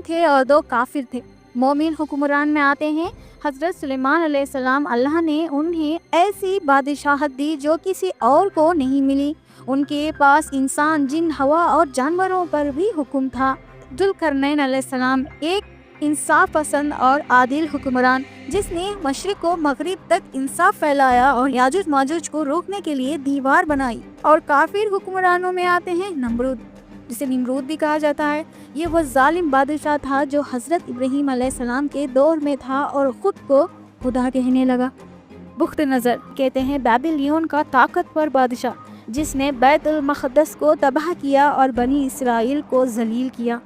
تھے اور 2 کافر تھے۔ مومن حکمران میں آتے ہیں حضرت سلیمان علیہ السلام، اللہ نے انہیں ایسی بادشاہت دی جو کسی اور کو نہیں ملی۔ ان کے پاس انسان، جن، ہوا اور جانوروں پر بھی حکم تھا۔ ذوالقرنین علیہ السلام ایک انصاف پسند اور عادل حکمران، جس نے مشرق و مغرب تک انصاف پھیلایا اور یاجوج ماجوج کو روکنے کے لیے دیوار بنائی۔ اور کافر حکمرانوں میں آتے ہیں نمرود، جسے نمرود بھی کہا جاتا ہے۔ یہ وہ ظالم بادشاہ تھا جو حضرت ابراہیم علیہ السلام کے دور میں تھا اور خود کو خدا کہنے لگا۔ بخت نظر کہتے ہیں بیبیلون کا طاقتور بادشاہ، جس نے بیت المقدس کو تباہ کیا اور بنی اسرائیل کو ذلیل کیا۔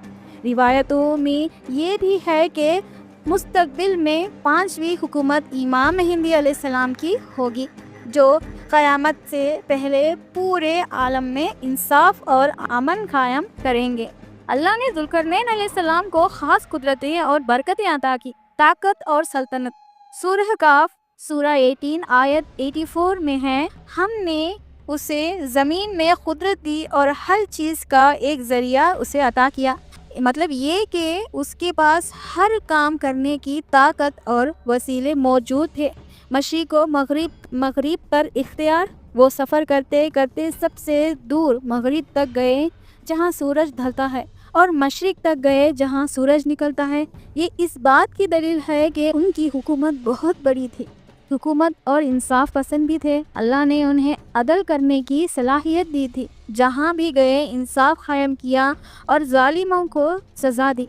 روایتوں میں یہ بھی ہے کہ مستقبل میں 5ویں حکومت امام مہدی علیہ السلام کی ہوگی، جو قیامت سے پہلے پورے عالم میں انصاف اور امن قائم کریں گے۔ اللہ نے ذوالقرنین علیہ السلام کو خاص قدرتیں اور برکتیں عطا کی، طاقت اور سلطنت۔ سورہ کاف سورہ 18 آیت 84 میں ہے، ہم نے اسے زمین میں قدرت دی اور ہر چیز کا ایک ذریعہ اسے عطا کیا۔ مطلب یہ کہ اس کے پاس ہر کام کرنے کی طاقت اور وسیلے موجود تھے۔ مشرق و مغرب پر اختیار، وہ سفر کرتے کرتے سب سے دور مغرب تک گئے جہاں سورج ڈھلتا ہے، اور مشرق تک گئے جہاں سورج نکلتا ہے۔ یہ اس بات کی دلیل ہے کہ ان کی حکومت بہت بڑی تھی، حکومت اور انصاف پسند بھی تھے۔ اللہ نے انہیں عدل کرنے کی صلاحیت دی تھی، جہاں بھی گئے انصاف قائم کیا اور ظالموں کو سزا دی۔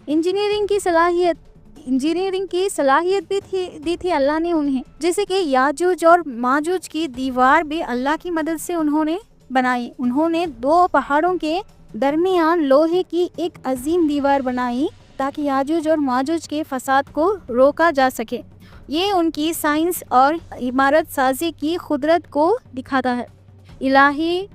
انجینئرنگ کی صلاحیت بھی دی تھی اللہ نے انہیں، جیسے کہ یاجوج اور ماجوج کی دیوار بھی اللہ کی مدد سے انہوں نے بنائی۔ انہوں نے 2 پہاڑوں کے درمیان لوہے کی ایک عظیم دیوار بنائی تاکہ یاجوج اور ماجوج کے فساد کو روکا جا سکے۔ یہ ان کی سائنس اور عمارت سازی کی قدرت کو دکھاتا ہے۔ الہی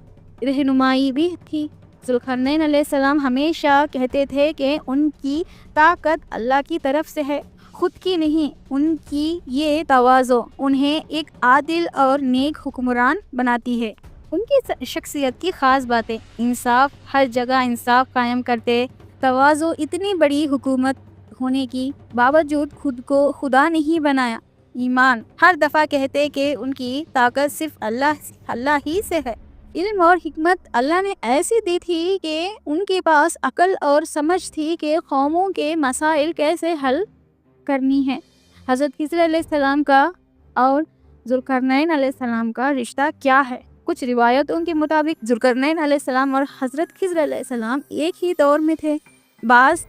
رہنمائی بھی تھی۔ ذوالقرنین علیہ السلام ہمیشہ کہتے تھے کہ ان کی طاقت اللہ کی طرف سے ہے، خود کی نہیں۔ ان کی یہ تواضع انہیں ایک عادل اور نیک حکمران بناتی ہے۔ ان کی شخصیت کی خاص باتیں: انصاف، ہر جگہ انصاف قائم کرتے، تواضع، اتنی بڑی حکومت ہونے کی باوجود خود کو خدا نہیں بنایا، ایمان، ہر دفعہ کہتے کہ ان کی طاقت صرف اللہ ہی سے ہے۔ علم اور حکمت اللہ نے ایسی دی تھی کہ ان کے پاس عقل اور سمجھ تھی کہ قوموں کے مسائل کیسے حل کرنی ہے۔ حضرت خضر علیہ السلام کا اور ذوالقرنین علیہ السلام کا رشتہ کیا ہے؟ کچھ روایتوں کے مطابق ذوالقرنین علیہ السلام اور حضرت خضر علیہ السلام ایک ہی دور میں تھے۔ بعض